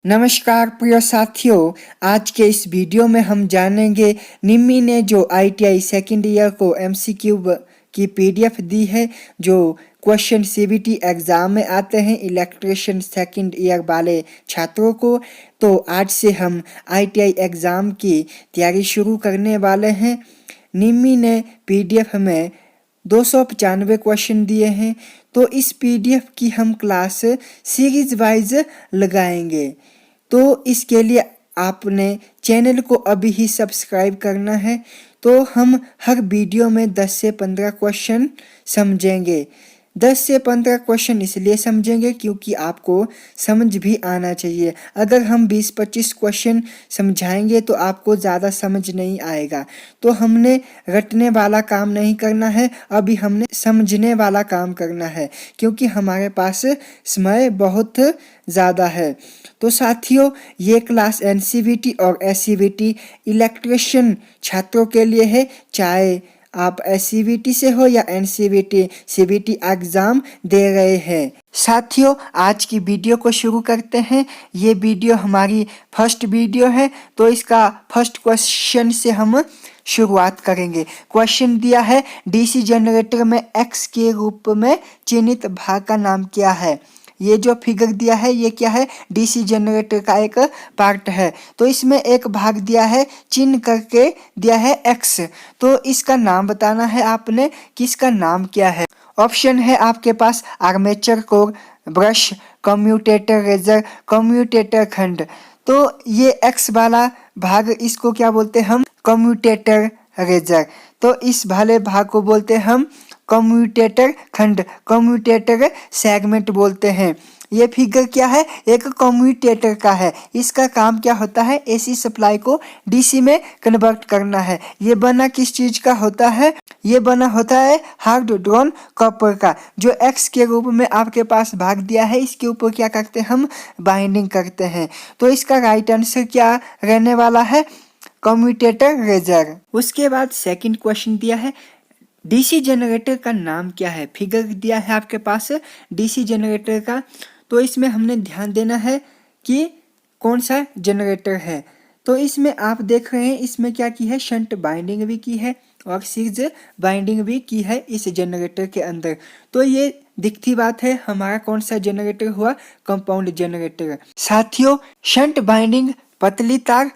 नमस्कार प्रिय साथियों, आज के इस वीडियो में हम जानेंगे निम्मी ने जो ITI सेकेंड ईयर को MCQ की PDF दी है जो क्वेश्चन CBT एग्ज़ाम में आते हैं इलेक्ट्रिशियन सेकेंड ईयर वाले छात्रों को। तो आज से हम ITI एग्ज़ाम की तैयारी शुरू करने वाले हैं। निम्मी ने PDF में 295 क्वेश्चन दिए हैं, तो इस PDF की हम क्लास सीरीज वाइज लगाएंगे। तो इसके लिए आपने चैनल को अभी ही सब्सक्राइब करना है। तो हम हर वीडियो में 10 से 15 क्वेश्चन समझेंगे। 10 से 15 क्वेश्चन इसलिए समझेंगे क्योंकि आपको समझ भी आना चाहिए। अगर हम 20-25 क्वेश्चन समझाएंगे तो आपको ज़्यादा समझ नहीं आएगा। तो हमने रटने वाला काम नहीं करना है, अभी हमने समझने वाला काम करना है क्योंकि हमारे पास समय बहुत ज़्यादा है। तो साथियों, ये क्लास NCVT और SCVT इलेक्ट्रिशियन छात्रों के लिए है, चाहे आप SCVT से हो या NCVT CVT एग्ज़ाम दे रहे हैं। साथियों, आज की वीडियो को शुरू करते हैं। ये वीडियो हमारी फर्स्ट वीडियो है, तो इसका फर्स्ट क्वेश्चन से हम शुरुआत करेंगे। क्वेश्चन दिया है DC जनरेटर में X के रूप में चिन्हित भाग का नाम क्या है। ये जो फिगर दिया है ये क्या है, DC जनरेटर का एक पार्ट है। तो इसमें एक भाग दिया है, चिन्ह करके दिया है X। तो इसका नाम बताना है आपने कि इसका नाम क्या है। ऑप्शन है आपके पास armature core, brush, commutator riser, commutator खंड। तो ये X वाला भाग इसको क्या बोलते हैं हम, कम्यूटेटर रेजर। तो इस वाले भाग को बोलते हैं हम कम्यूटेटर खंड, कम्यूटेटर सेगमेंट बोलते हैं। ये फिगर क्या है, एक कम्यूटेटर का है। इसका काम क्या होता है, AC सप्लाई को DC में कन्वर्ट करना है। ये बना किस चीज का होता है, ये बना होता है हार्ड ड्रॉन कॉपर का, जो X के रूप में आपके पास भाग दिया है। इसके ऊपर क्या करते हैं हम, बाइंडिंग करते हैं। तो इसका राइट आंसर क्या रहने वाला है, कम्यूटेटर रेजर। उसके बाद सेकंड क्वेश्चन दिया है DC जनरेटर का नाम क्या है। फिगर दिया है आपके पास DC जनरेटर का, तो इसमें हमने ध्यान देना है कि कौन सा जनरेटर है। तो इसमें आप देख रहे हैं इसमें क्या की है, शंट बाइंडिंग भी की है और सीरीज बाइंडिंग भी की है इस जनरेटर के अंदर। तो ये दिखती बात है, हमारा कौन सा जनरेटर हुआ, कंपाउंड जनरेटर। साथियों, शंट बाइंडिंग पतली तार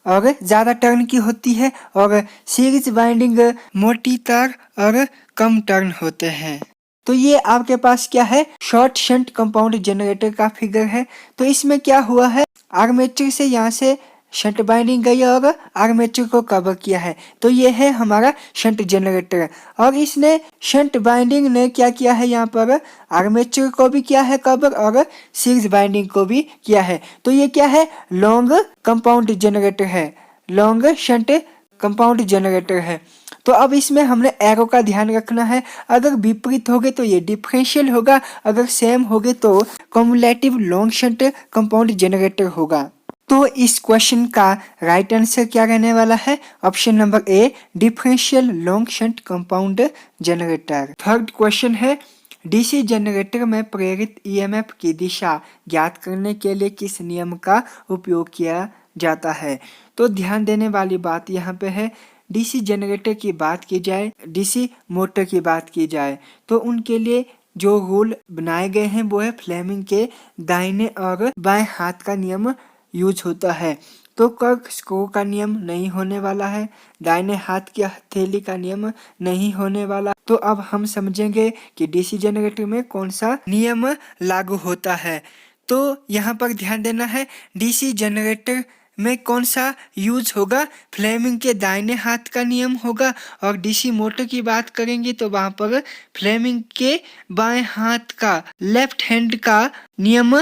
और ज़्यादा टर्न की होती है और सीरीज बाइंडिंग मोटी तार और कम टर्न होते हैं। तो ये आपके पास क्या है, शॉर्ट शंट कंपाउंड जनरेटर का फिगर है। तो इसमें क्या हुआ है, आर्मेचर से यहाँ से शंट बाइंडिंग गई और आर्मेचर को कवर किया है। तो ये है हमारा शंट जनरेटर और इसने शंट बाइंडिंग ने क्या किया है, यहाँ पर आर्मेचर को भी किया है कवर और सीरीज बाइंडिंग को भी किया है। तो ये क्या है, लॉन्ग कंपाउंड जनरेटर है, लॉन्ग शंट कंपाउंड जनरेटर है। तो अब इसमें हमने एरो का ध्यान रखना है। अगर विपरीत होगे तो ये डिफरेंशियल होगा, अगर सेम होगे तो cumulative long shunt compound generator होगा। तो इस क्वेश्चन का राइट आंसर क्या रहने वाला है, option number A, differential long shunt compound generator. Third question है DC जनरेटर में प्रेरित EMF की दिशा ज्ञात करने के लिए किस नियम का उपयोग किया जाता है। तो ध्यान देने वाली बात यहाँ पे है, DC जनरेटर की बात की जाए, DC मोटर की बात की जाए, तो उनके लिए जो रूल बनाए गए हैं वो है फ्लेमिंग के दाहिने और बाएं हाथ का नियम यूज होता है। तो कर्क स्क्रू का नियम नहीं होने वाला है, दाहिने हाथ की हथेली का नियम नहीं होने वाला। तो अब हम समझेंगे कि DC जनरेटर में कौन सा नियम लागू होता है। तो यहाँ पर ध्यान देना है, DC जनरेटर में कौन सा यूज होगा, फ्लेमिंग के दाहिने हाथ का नियम होगा। और DC मोटर की बात करेंगे तो वहां पर फ्लेमिंग के बाएं हाथ का, लेफ्ट हैंड का नियम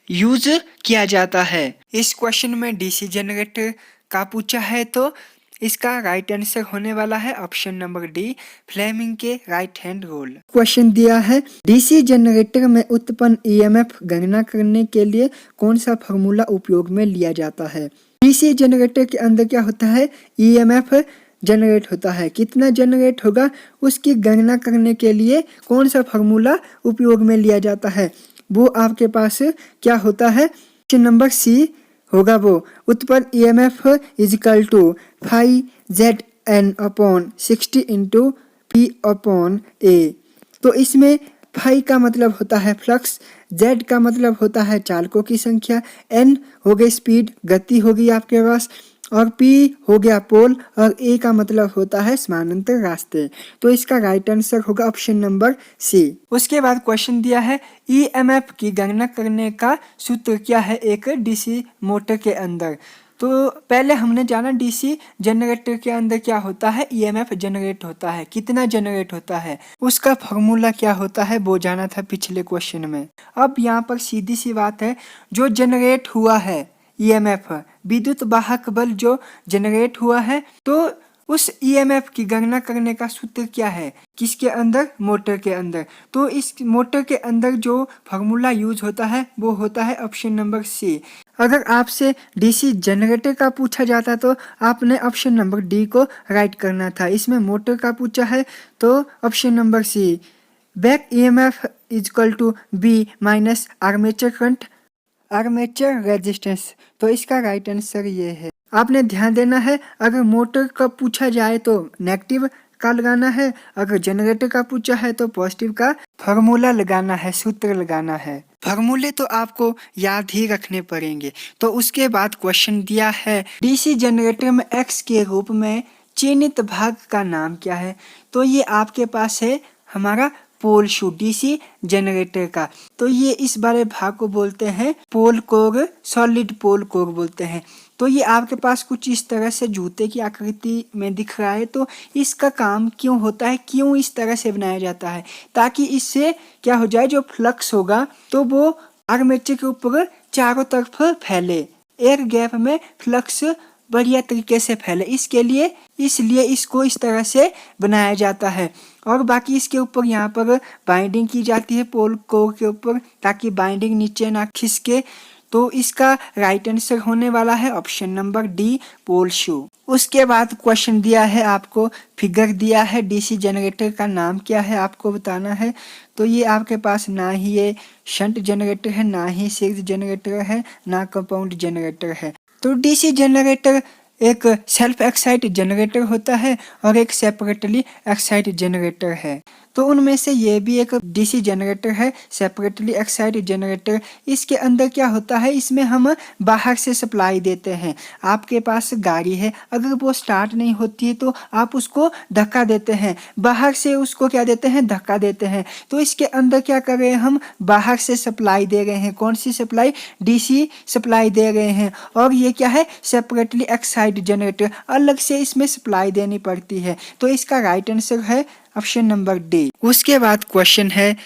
यूज किया जाता है। इस क्वेश्चन में DC जनरेटर का पूछा है तो इसका राइट आंसर होने वाला है ऑप्शन नंबर डी, फ्लेमिंग के राइट हैंड रूल। क्वेश्चन दिया है DC जनरेटर में उत्पन्न EMF गणना करने के लिए कौन सा फॉर्मूला उपयोग में लिया जाता है। DC जनरेटर के अंदर क्या होता है, EMF जनरेट होता है, कितना जनरेट होगा उसकी गणना करने के लिए कौन सा फॉर्मूला उपयोग में लिया जाता है। वो आपके पास क्या होता है, ऑप्शन नंबर सी होगा वो। उत्पन्न EMF is equal to phi Z N upon 60 into P upon A. तो इसमें फाई का मतलब होता है फ्लक्स, जेड का मतलब होता है चालकों की संख्या, एन हो गई स्पीड गति होगी आपके पास, और पी हो गया पोल, और ए का मतलब होता है समानांतर रास्ते। तो इसका राइट आंसर होगा ऑप्शन नंबर सी। उसके बाद क्वेश्चन दिया है ईएमएफ की गणना करने का सूत्र क्या है एक डीसी मोटर के अंदर। तो पहले हमने जाना डीसी जनरेटर के अंदर क्या होता है, ईएमएफ जनरेट होता है, कितना जनरेट होता है, उसका फॉर्मूला क्या होता है वो जाना था पिछले क्वेश्चन में। अब यहाँ पर सीधी सी बात है, जो जनरेट हुआ है ईएमएफ विद्युत वाहक बल जो जनरेट हुआ है, तो उस ईएमएफ की गणना करने का सूत्र क्या है, किसके अंदर, मोटर के अंदर। तो इस मोटर के अंदर जो फार्मूला यूज होता है वो होता है ऑप्शन नंबर सी। अगर आपसे डीसी जनरेटर का पूछा जाता तो आपने ऑप्शन नंबर डी को राइट करना था। इसमें मोटर का पूछा है तो option number C. Back EMF equal to B minus armature current armature resistance. तो इसका राइट आंसर ये है। आपने ध्यान देना है, अगर मोटर का पूछा जाए तो नेगेटिव का लगाना है, अगर जनरेटर का पूछा है तो पॉजिटिव का फॉर्मूला लगाना है, सूत्र लगाना है। फॉर्मूले तो आपको याद ही रखने पड़ेंगे। तो उसके बाद क्वेश्चन दिया है डीसी जनरेटर में एक्स के रूप में चिन्हित भाग का नाम क्या है। तो ये आपके पास है हमारा पोल शू डीसी जनरेटर का। तो ये इस वाले भाग को बोलते हैं पोल कोर, सॉलिड पोल कोर बोलते हैं। तो ये आपके पास कुछ इस तरह से जूते की आकृति में दिख रहा है। तो इसका काम क्यों होता है, क्यों इस तरह से बनाया जाता है, ताकि इससे क्या हो जाए, जो फ्लक्स होगा तो वो आर्मेचर के ऊपर चारों तरफ फैले, एक गैप में फ्लक्स बढ़िया तरीके से फैले, इसलिए इसको इस तरह से बनाया जाता है। और बाकी इसके ऊपर यहाँ पर बाइंडिंग की जाती है पोल कोर के ऊपर, ताकि बाइंडिंग नीचे ना खिसके। तो इसका राइट आंसर होने वाला है ऑप्शन नंबर डी, पोल शू। उसके बाद क्वेश्चन दिया है आपको, फिगर दिया है डीसी जनरेटर का नाम क्या है आपको बताना है। तो ये आपके पास ना ही ये शंट जनरेटर है, ना ही सीरीज जनरेटर है, ना कंपाउंड जनरेटर है। तो डीसी जनरेटर एक सेल्फ एक्साइट जनरेटर होता है और एक सेपरेटली एक्साइट जनरेटर है। तो उनमें से ये भी एक डीसी जनरेटर है, सेपरेटली एक्साइट जनरेटर। इसके अंदर क्या होता है, इसमें हम बाहर से सप्लाई देते हैं। आपके पास गाड़ी है, अगर वो स्टार्ट नहीं होती है तो आप उसको धक्का देते हैं, बाहर से उसको क्या देते हैं, धक्का देते हैं। तो इसके अंदर क्या कर रहे हैं, हम बाहर से सप्लाई दे रहे हैं। कौन सी सप्लाई, डीसी सप्लाई दे रहे हैं। और ये क्या है, सेपरेटली एक्साइट जनरेटर, अलग से इसमें सप्लाई देनी पड़ती है। तो इसका राइट आंसर है ऑप्शन नंबर डी। उसके बाद क्वेश्चन है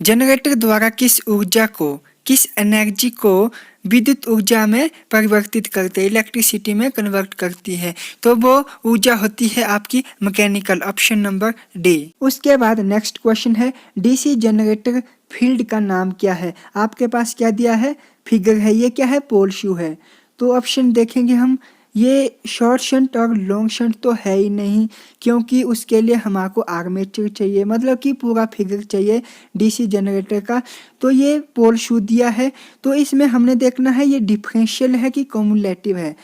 जनरेटर द्वारा किस ऊर्जा को, किस एनर्जी को विद्युत ऊर्जा में परिवर्तित करते हैं, इलेक्ट्रिसिटी में कन्वर्ट करती है। तो वो ऊर्जा होती है आपकी मैकेनिकल, ऑप्शन नंबर डी। उसके बाद नेक्स्ट क्वेश्चन है डीसी जनरेटर फील्ड का नाम क्या है। आपके पास क्या दिया है, फिगर है, ये क्या है, पोल शू है। तो ऑप्शन देखेंगे हम, ये शॉर्ट शंट और लॉन्ग शंट तो है ही नहीं, क्योंकि उसके लिए हमको आर्मेचर चाहिए, मतलब कि पूरा फिगर चाहिए डीसी जनरेटर का। तो ये पोल शू दिया है, तो इसमें हमने देखना है ये डिफरेंशियल है कि कम्युलेटिव है।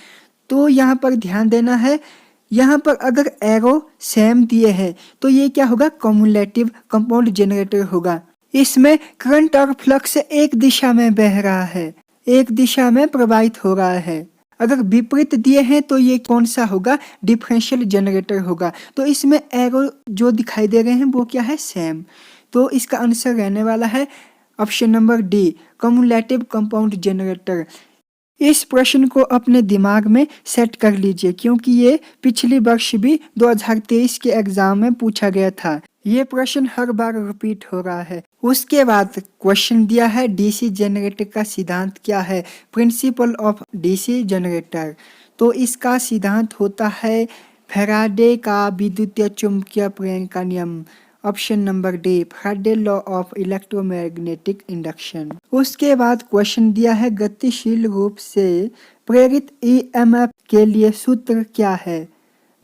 तो यहाँ पर ध्यान देना है, यहाँ पर अगर एरो सेम दिए हैं तो ये क्या होगा, कम्युलेटिव कंपाउंड जनरेटर होगा। इसमें करंट और फ्लक्स एक दिशा में बह रहा है, एक दिशा में प्रवाहित हो रहा है। अगर विपरीत दिए हैं तो ये कौन सा होगा, डिफरेंशियल जनरेटर होगा। तो इसमें एरो जो दिखाई दे रहे हैं वो क्या है, सेम। तो इसका आंसर रहने वाला है option number D, cumulative compound generator. इस प्रश्न को अपने दिमाग में सेट कर लीजिए, क्योंकि ये पिछले वर्ष भी 2023 के एग्जाम में पूछा गया था। ये प्रश्न हर बार रिपीट हो रहा है। उसके बाद क्वेश्चन दिया है डीसी जनरेटर का सिद्धांत क्या है, प्रिंसिपल ऑफ डीसी जनरेटर। तो इसका सिद्धांत होता है फैराडे का विद्युतीय चुंबकीय प्रेरण का नियम, option number D, Faraday law of electromagnetic induction. उसके बाद क्वेश्चन दिया है गतिशील रूप से प्रेरित ईएमएफ के लिए सूत्र क्या है।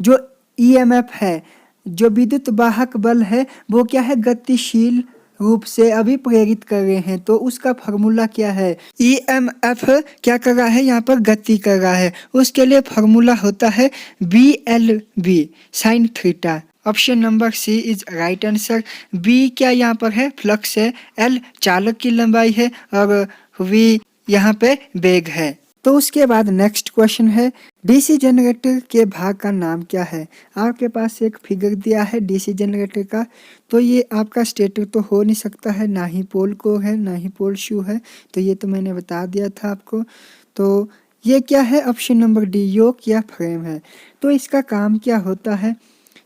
जो ईएमएफ है, जो विद्युत वाहक बल है, वो क्या है, गतिशील रूप से अभिप्रेरित कर रहे हैं तो उसका फॉर्मूला क्या है। EMF क्या कर रहा है, यहाँ पर गति कर रहा है, उसके लिए फॉर्मूला होता है BLV sine theta. Option number C is right answer. B क्या यहाँ पर है, फ्लक्स है, एल चालक की लंबाई है और वी यहाँ पे वेग है। तो उसके बाद नेक्स्ट क्वेश्चन है डीसी जनरेटर के भाग का नाम क्या है। आपके पास एक फिगर दिया है डीसी जनरेटर का, तो ये आपका स्टेटर तो हो नहीं सकता है, ना ही पोल को है, ना ही पोल शू है, तो ये तो मैंने बता दिया था आपको। तो ये क्या है, ऑप्शन नंबर डी योक या फ्रेम है। तो इसका काम क्या होता है,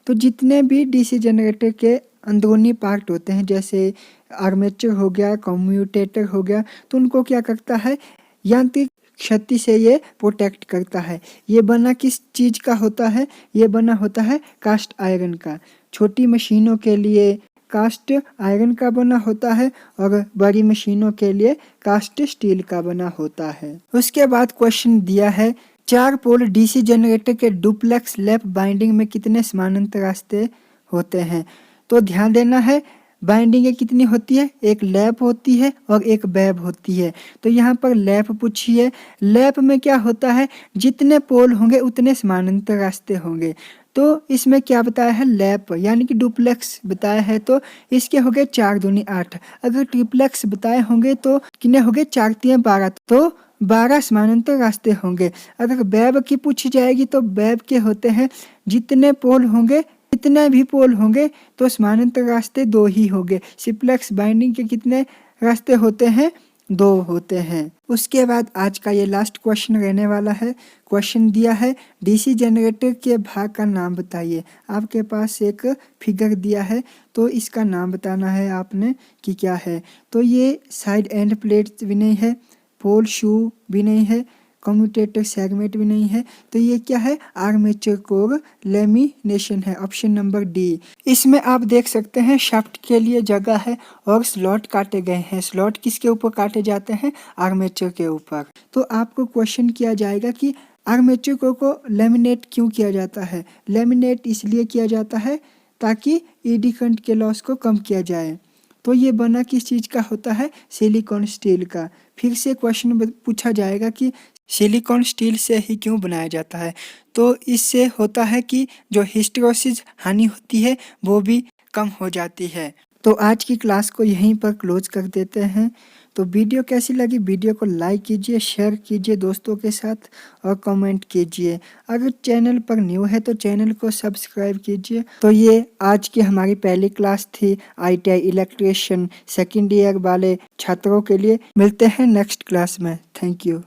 तो जितने भी डीसी जनरेटर के अंदरूनी पार्ट होते हैं जैसे आर्मेचर हो गया, कम्यूटेटर हो गया, तो उनको क्या करता है, यांत्रिक क्षति से ये प्रोटेक्ट करता है। ये बना किस चीज का होता है, ये बना होता है कास्ट आयरन का। छोटी मशीनों के लिए कास्ट आयरन का बना होता है और बड़ी मशीनों के लिए कास्ट स्टील का बना होता है। उसके बाद क्वेश्चन दिया है 4 पोल डीसी जनरेटर के डुप्लेक्स लैप बाइंडिंग में कितने समानांतर रास्ते होते हैं। तो ध्यान देना है, बाइंडिंग कितनी होती है, एक लैप होती है और एक बैब होती है। तो यहाँ पर लैप पूछी है, लैप में क्या होता है, जितने पोल होंगे उतने समानांतर रास्ते होंगे। तो इसमें क्या बताया है, लैप यानी कि डुप्लेक्स बताया है, तो इसके हो गए 4 दूनी 8। अगर ट्रिप्लेक्स बताए होंगे तो कितने हो गए, 4 3 12, तो 12 समानांतर रास्ते होंगे। अगर बैब की पूछी जाएगी तो बैब के होते हैं जितने पोल होंगे, जितने भी पोल होंगे तो समानांतर रास्ते 2 ही होंगे। सिप्लेक्स बाइंडिंग के कितने रास्ते होते हैं, 2 होते हैं। उसके बाद आज का ये लास्ट क्वेश्चन रहने वाला है। क्वेश्चन दिया है डीसी जनरेटर के भाग का नाम बताइए। आपके पास एक फिगर दिया है तो इसका नाम बताना है आपने कि क्या है। तो ये साइड एंड प्लेट भी नहीं है, पोल शू भी नहीं है, कम्यूटेटर सेगमेंट भी नहीं है, तो ये क्या है, आर्मेचर कोर लेमिनेशन है, ऑप्शन नंबर डी। इसमें आप देख सकते हैं शाफ्ट के लिए जगह है और स्लॉट काटे गए हैं। स्लॉट किसके ऊपर काटे जाते हैं, आर्मेचर के ऊपर। तो आपको क्वेश्चन किया जाएगा कि आर्मेचर कोर को लेमिनेट क्यों किया जाता है। लेमिनेट इसलिए किया जाता है ताकि ईडी करंट के लॉस को कम किया जाए। तो ये बना किस चीज का होता है, सिलिकॉन स्टील का। फिर से क्वेश्चन पूछा जाएगा कि सिलिकॉन स्टील से ही क्यों बनाया जाता है। तो इससे होता है कि जो हिस्टेरोसिस हानि होती है वो भी कम हो जाती है। तो आज की क्लास को यहीं पर क्लोज कर देते हैं। तो वीडियो कैसी लगी, वीडियो को लाइक कीजिए, शेयर कीजिए दोस्तों के साथ और कमेंट कीजिए। अगर चैनल पर न्यू है तो चैनल को सब्सक्राइब कीजिए। तो ये आज की हमारी पहली क्लास थी ITI इलेक्ट्रिशियन सेकेंड ईयर वाले छात्रों के लिए। मिलते हैं नेक्स्ट क्लास में। Thank you.